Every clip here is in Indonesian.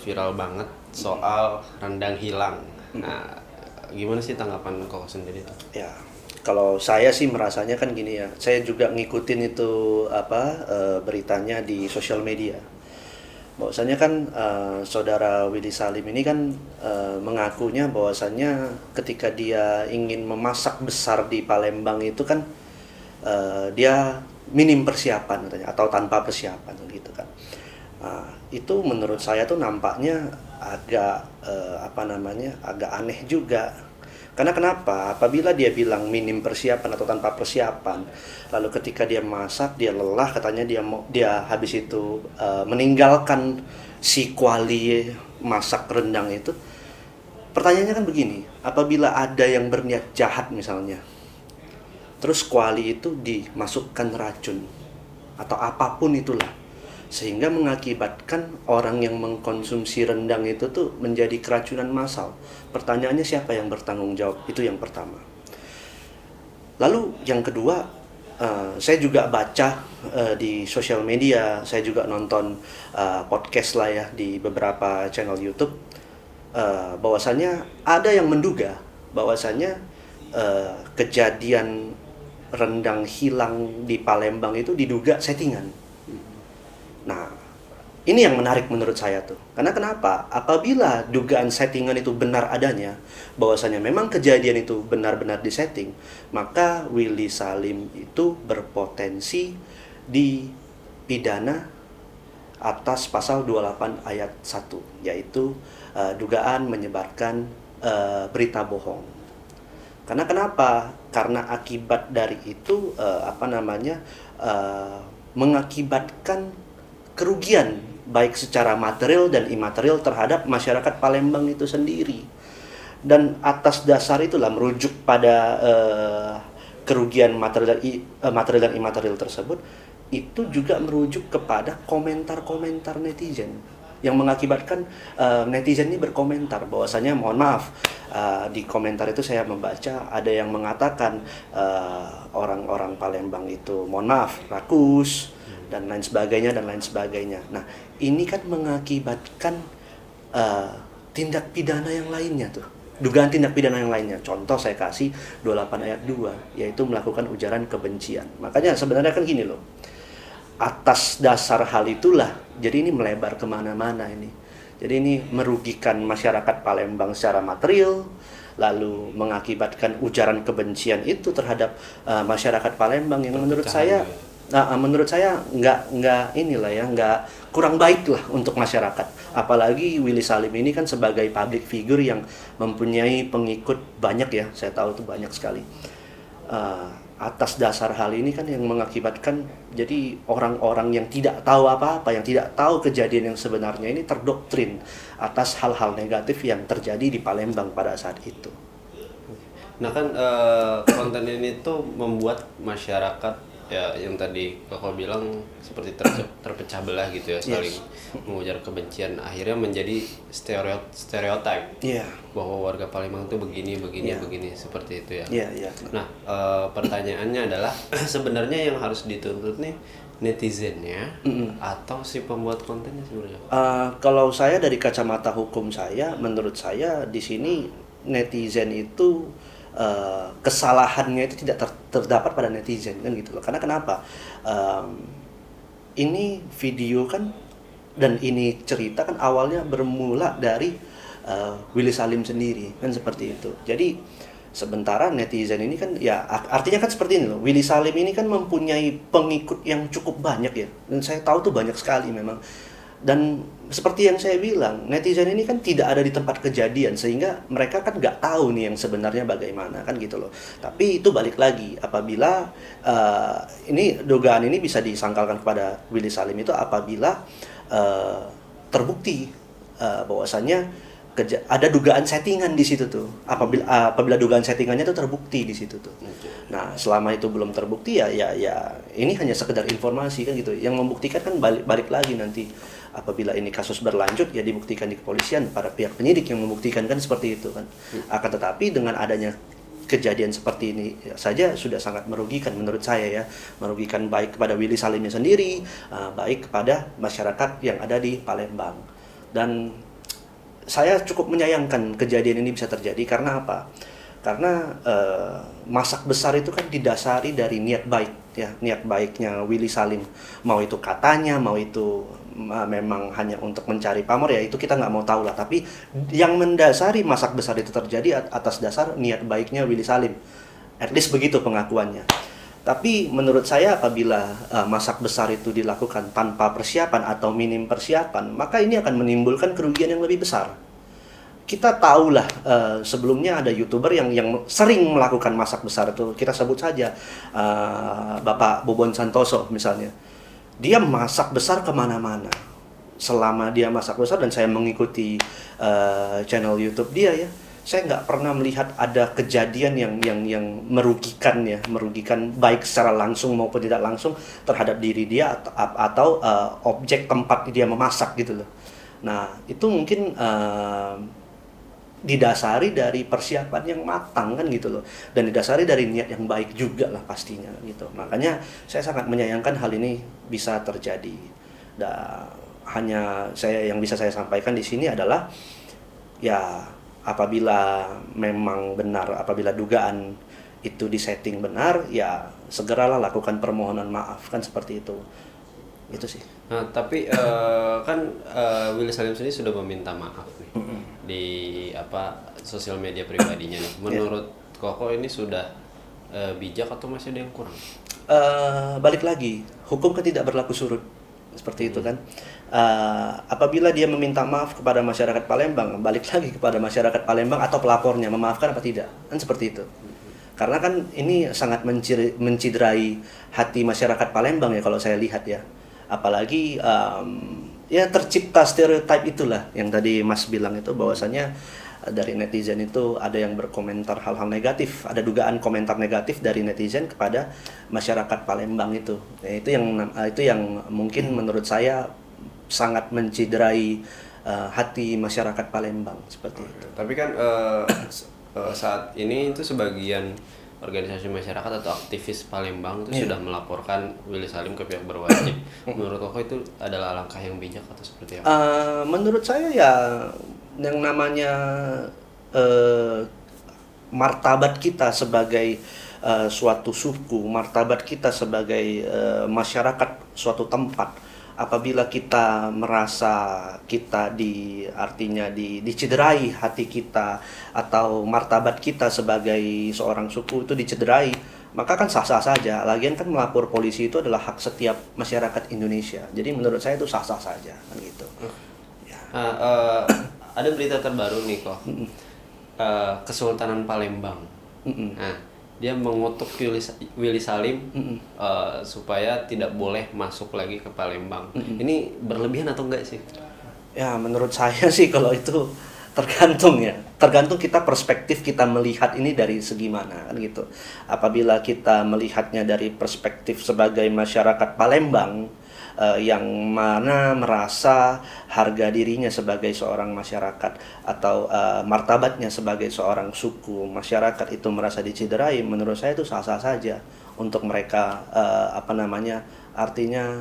viral banget soal rendang hilang. Nah, gimana sih tanggapan kau sendiri tuh? Ya, kalau saya sih merasanya kan gini ya. Saya juga ngikutin itu beritanya di sosial media. Bahwasanya kan saudara Willy Salim ini kan mengakunya bahwasanya ketika dia ingin memasak besar di Palembang itu kan dia minim persiapan katanya atau tanpa persiapan gitu kan. Itu menurut saya tuh nampaknya agak agak aneh juga. Karena kenapa? Apabila dia bilang minim persiapan atau tanpa persiapan, lalu ketika dia masak, dia lelah, katanya dia habis itu meninggalkan si kuali masak rendang itu. Pertanyaannya kan begini, apabila ada yang berniat jahat misalnya, terus kuali itu dimasukkan racun atau apapun itulah, sehingga mengakibatkan orang yang mengkonsumsi rendang itu tuh menjadi keracunan massal. Pertanyaannya siapa yang bertanggung jawab? Itu yang pertama. Lalu yang kedua, saya juga baca di sosial media, saya juga nonton podcast lah ya di beberapa channel YouTube, bahwasannya ada yang menduga bahwasannya kejadian rendang hilang di Palembang itu diduga settingan. Nah, ini yang menarik menurut saya tuh. Karena kenapa? Apabila dugaan settingan itu benar adanya, bahwasanya memang kejadian itu benar-benar disetting, maka Willy Salim itu berpotensi dipidana atas pasal 28 ayat 1, yaitu dugaan menyebarkan berita bohong. Karena kenapa? Karena akibat dari itu mengakibatkan kerugian baik secara material dan imaterial terhadap masyarakat Palembang itu sendiri. Dan atas dasar itulah merujuk pada kerugian material dan imaterial tersebut, itu juga merujuk kepada komentar-komentar netizen yang mengakibatkan netizen ini berkomentar bahwasanya mohon maaf, di komentar itu saya membaca ada yang mengatakan orang-orang Palembang itu mohon maaf rakus dan lain sebagainya. Nah, ini kan mengakibatkan tindak pidana yang lainnya tuh. Dugaan tindak pidana yang lainnya. Contoh saya kasih 28 ayat 2, yaitu melakukan ujaran kebencian. Makanya sebenarnya kan gini loh. Atas dasar hal itulah, jadi ini melebar kemana-mana ini. Jadi ini merugikan masyarakat Palembang secara material, lalu mengakibatkan ujaran kebencian itu terhadap masyarakat Palembang yang menurut saya nggak kurang baik lah untuk masyarakat. Apalagi Willy Salim ini kan sebagai public figure yang mempunyai pengikut banyak ya, saya tahu itu banyak sekali. Atas dasar hal ini kan yang mengakibatkan jadi orang-orang yang tidak tahu apa-apa, yang tidak tahu kejadian yang sebenarnya ini terdoktrin atas hal-hal negatif yang terjadi di Palembang pada saat itu. Nah kan konten ini tuh membuat masyarakat ya yang tadi Koko bilang seperti terpecah belah gitu ya, saling mengujar kebencian, akhirnya menjadi stereotip bahwa warga Palembang itu begini seperti itu ya. Nah pertanyaannya adalah sebenarnya yang harus dituntut nih netizennya atau si pembuat kontennya sebenarnya? Kalau saya dari kacamata hukum saya, menurut saya di sini netizen itu kesalahannya itu tidak terdapat pada netizen kan gitu loh. Karena kenapa? Ini video kan dan ini cerita kan awalnya bermula dari Willy Salim sendiri kan seperti itu. Jadi sementara netizen ini kan ya artinya kan seperti ini loh. Willy Salim ini kan mempunyai pengikut yang cukup banyak ya. Dan saya tahu tuh banyak sekali memang. Dan seperti yang saya bilang, netizen ini kan tidak ada di tempat kejadian, sehingga mereka kan nggak tahu nih yang sebenarnya bagaimana kan gitu loh. Tapi itu balik lagi, apabila ini dugaan ini bisa disangkalkan kepada Willy Salim itu apabila terbukti bahwasannya ada dugaan settingan di situ tuh. Apabila dugaan settingannya itu terbukti di situ tuh. Nah, selama itu belum terbukti ya ini hanya sekedar informasi kan gitu. Yang membuktikan kan balik lagi nanti. Apabila ini kasus berlanjut ya dibuktikan di kepolisian, para pihak penyidik yang membuktikan kan seperti itu kan. Akan tetapi dengan adanya kejadian seperti ini saja sudah sangat merugikan menurut saya ya, merugikan baik kepada Willy Salimnya sendiri, baik kepada masyarakat yang ada di Palembang. Dan saya cukup menyayangkan kejadian ini bisa terjadi karena apa? Karena masak besar itu kan didasari dari niat baik, ya, niat baiknya Willy Salim. Mau itu katanya, mau itu memang hanya untuk mencari pamor, ya itu kita nggak mau tahu lah. Tapi yang mendasari masak besar itu terjadi atas dasar niat baiknya Willy Salim. At least begitu pengakuannya. Tapi menurut saya apabila masak besar itu dilakukan tanpa persiapan atau minim persiapan, maka ini akan menimbulkan kerugian yang lebih besar. Kita tahulah sebelumnya ada YouTuber yang sering melakukan masak besar itu, kita sebut saja Bapak Bobon Santoso misalnya. Dia masak besar kemana-mana. Selama dia masak besar dan saya mengikuti channel YouTube dia, ya, saya nggak pernah melihat ada kejadian yang merugikan, ya, merugikan baik secara langsung maupun tidak langsung terhadap diri dia atau objek tempat dia memasak gitu loh. Nah, itu mungkin didasari dari persiapan yang matang kan gitu loh, dan didasari dari niat yang baik juga lah pastinya gitu. Makanya saya sangat menyayangkan hal ini bisa terjadi. Dan hanya yang bisa saya sampaikan di sini adalah, ya, apabila memang benar, apabila dugaan itu disetting benar, ya segeralah lakukan permohonan maaf, kan seperti itu. Itu sih. Nah, tapi kan Willy Salim sendiri sudah meminta maaf nih di sosial media pribadinya nih. Menurut Koko ini sudah bijak atau masih ada yang kurang? Balik lagi, hukum kan tidak berlaku surut. Seperti itu kan. Apabila dia meminta maaf kepada masyarakat Palembang, balik lagi kepada masyarakat Palembang atau pelapornya memaafkan apa tidak, kan seperti itu. Karena kan ini sangat menciderai hati masyarakat Palembang, ya, kalau saya lihat, ya. Apalagi ya tercipta stereotip itulah yang tadi Mas bilang itu, bahwasanya dari netizen itu ada yang berkomentar hal-hal negatif, ada dugaan komentar negatif dari netizen kepada masyarakat Palembang itu. Ya, itu yang mungkin menurut saya sangat menciderai hati masyarakat Palembang seperti itu. Tapi kan saat ini itu sebagian organisasi masyarakat atau aktivis Palembang itu sudah melaporkan Willy Salim ke pihak berwajib. Menurut Koko itu adalah langkah yang bijak atau seperti apa? Menurut saya, ya, yang namanya martabat kita sebagai suatu suku, martabat kita sebagai masyarakat suatu tempat, apabila kita merasa kita artinya dicederai hati kita atau martabat kita sebagai seorang suku itu dicederai, maka kan sah-sah saja. Lagian kan melapor polisi itu adalah hak setiap masyarakat Indonesia. Jadi menurut saya itu sah-sah saja kan gitu. Ya. Ada berita terbaru nih kok. Kesultanan Palembang. Nah, dia mengutuk Willy Salim supaya tidak boleh masuk lagi ke Palembang. Ini berlebihan atau enggak sih? Ya, menurut saya sih kalau itu tergantung, ya. Tergantung kita perspektif kita melihat ini dari segi mana kan gitu. Apabila kita melihatnya dari perspektif sebagai masyarakat Palembang yang mana merasa harga dirinya sebagai seorang masyarakat atau martabatnya sebagai seorang suku masyarakat itu merasa dicederai, menurut saya itu sah-sah saja untuk mereka artinya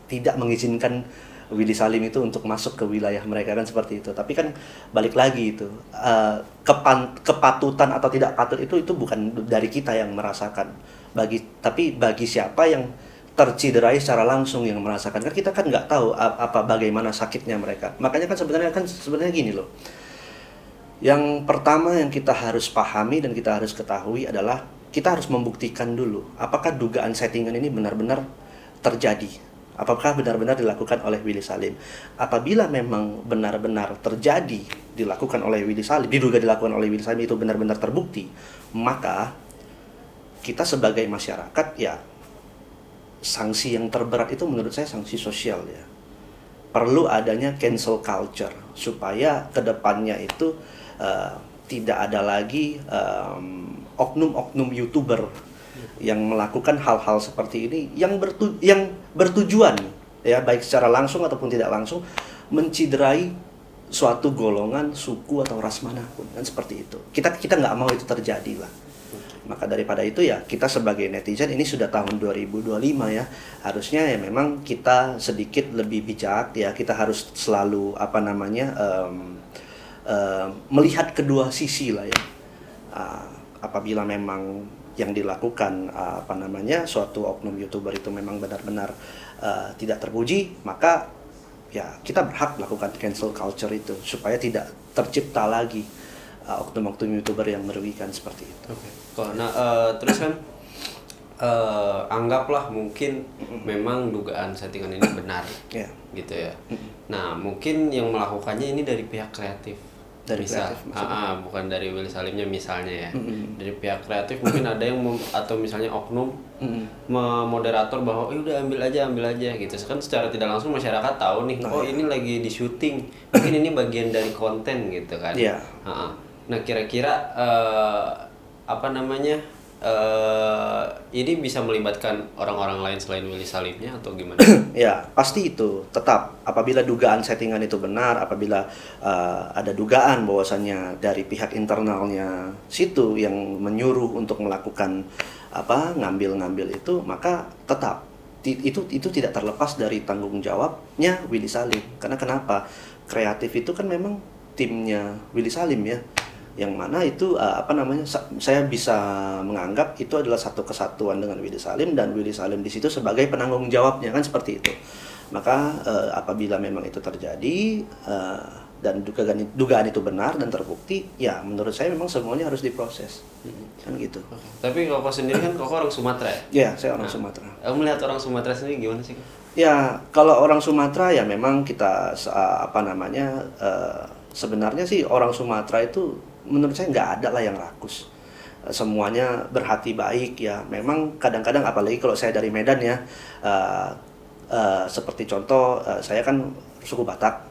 tidak mengizinkan Willy Salim itu untuk masuk ke wilayah mereka, kan seperti itu. Tapi kan balik lagi itu kepatutan atau tidak patut itu bukan dari kita yang merasakan, tapi bagi siapa yang terciderai secara langsung yang merasakan, kan kita kan nggak tahu bagaimana sakitnya mereka. Makanya kan sebenarnya gini loh. Yang pertama yang kita harus pahami dan kita harus ketahui adalah kita harus membuktikan dulu apakah dugaan settingan ini benar-benar terjadi. Apakah benar-benar dilakukan oleh Willy Salim? Apabila memang benar-benar terjadi dilakukan oleh Willy Salim, diduga dilakukan oleh Willy Salim itu benar-benar terbukti, maka kita sebagai masyarakat, ya, sanksi yang terberat itu menurut saya sanksi sosial, ya. Perlu adanya cancel culture supaya kedepannya itu tidak ada lagi oknum-oknum YouTuber yang melakukan hal-hal seperti ini yang bertujuan, ya, baik secara langsung ataupun tidak langsung menciderai suatu golongan, suku atau ras manapun, kan seperti itu. Kita nggak mau itu terjadi lah. Maka daripada itu ya kita sebagai netizen ini sudah tahun 2025 ya, harusnya ya memang kita sedikit lebih bijak ya, kita harus selalu melihat kedua sisi lah ya. Apabila memang yang dilakukan suatu oknum YouTuber itu memang benar-benar tidak terpuji, maka ya kita berhak melakukan cancel culture itu supaya tidak tercipta lagi oknum-oknum YouTuber yang merugikan seperti itu. Nah, terus kan anggaplah mungkin memang dugaan settingan ini benar, gitu ya. Nah, mungkin yang melakukannya ini dari pihak kreatif. Bukan dari Willy Salimnya misalnya ya. Dari pihak kreatif mungkin ada yang atau misalnya oknum moderator bahwa udah ambil aja gitu. Kan secara tidak langsung masyarakat tahu nih, ini lagi di syuting, mungkin ini bagian dari konten gitu kan. Nah, kira-kira ini bisa melibatkan orang-orang lain selain Willy Salimnya atau gimana? Ya, pasti itu. Tetap apabila dugaan settingan itu benar, apabila ada dugaan bahwasannya dari pihak internalnya situ yang menyuruh untuk melakukan ngambil itu, maka tetap itu tidak terlepas dari tanggung jawabnya Willy Salim. Karena kenapa? Kreatif itu kan memang timnya Willy Salim ya. Yang mana itu saya bisa menganggap itu adalah satu kesatuan dengan Willy Salim, dan Willy Salim di situ sebagai penanggung jawabnya kan seperti itu. Maka apabila memang itu terjadi dan dugaan itu benar dan terbukti, ya menurut saya memang semuanya harus diproses. Kan gitu. Tapi Koko sendiri kan orang Sumatera ya? Ya, saya orang Sumatera. Kamu melihat orang Sumatera sendiri gimana sih? Ya, kalau orang Sumatera ya memang kita sebenarnya sih orang Sumatera itu menurut saya nggak ada lah yang rakus. Semuanya berhati baik ya. Memang kadang-kadang apalagi kalau saya dari Medan ya, seperti contoh saya kan suku Batak.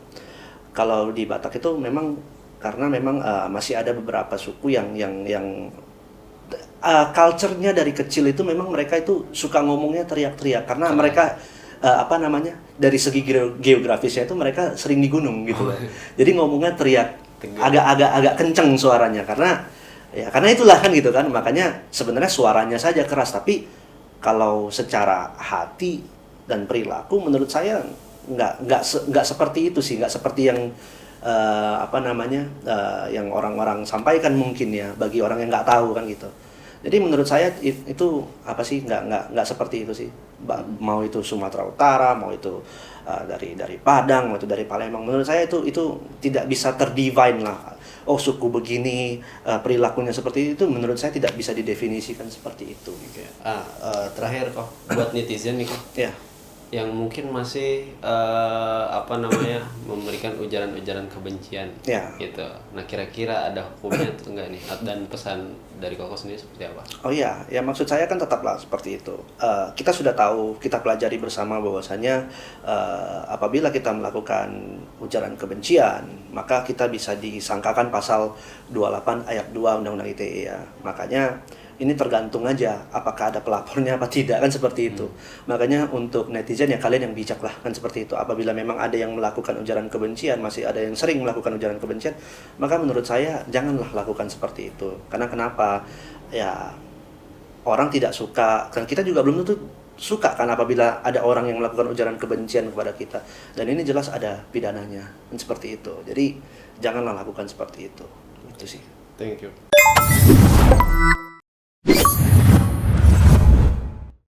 Kalau di Batak itu memang karena memang masih ada beberapa suku yang culture-nya dari kecil itu memang mereka itu suka ngomongnya teriak-teriak karena mereka dari segi geografisnya itu mereka sering di gunung gitu loh. Jadi ngomongnya teriak, agak kenceng suaranya karena itulah kan gitu kan. Makanya sebenarnya suaranya saja keras, tapi kalau secara hati dan perilaku menurut saya nggak seperti itu sih, nggak seperti yang yang orang-orang sampaikan mungkin ya, bagi orang yang nggak tahu kan gitu. Jadi menurut saya itu nggak seperti itu sih. Mau itu Sumatera Utara, mau itu dari Padang, mau itu dari Palembang, menurut saya itu tidak bisa terdivine lah. Oh, suku begini perilakunya seperti itu, menurut saya tidak bisa didefinisikan seperti itu. Terakhir kok buat netizen nih kok. Ya. Yang mungkin masih memberikan ujaran-ujaran kebencian gitu. Nah, kira-kira ada hukumnya atau enggak nih? Dan pesan dari Koko sendiri seperti apa? Oh iya, ya maksud saya kan tetaplah seperti itu. Kita sudah tahu, kita pelajari bersama bahwasanya apabila kita melakukan ujaran kebencian, maka kita bisa disangkakan pasal 28 ayat 2 Undang-Undang ITE ya. Makanya ini tergantung aja apakah ada pelapornya apa tidak kan seperti itu. Makanya untuk netizen ya kalian yang bijak lah kan seperti itu. Apabila memang ada yang melakukan ujaran kebencian, masih ada yang sering melakukan ujaran kebencian, maka menurut saya janganlah lakukan seperti itu. Karena kenapa? Ya orang tidak suka, kan kita juga belum tentu suka kan apabila ada orang yang melakukan ujaran kebencian kepada kita. Dan ini jelas ada pidananya kan seperti itu. Jadi janganlah lakukan seperti itu. Itu sih. Thank you.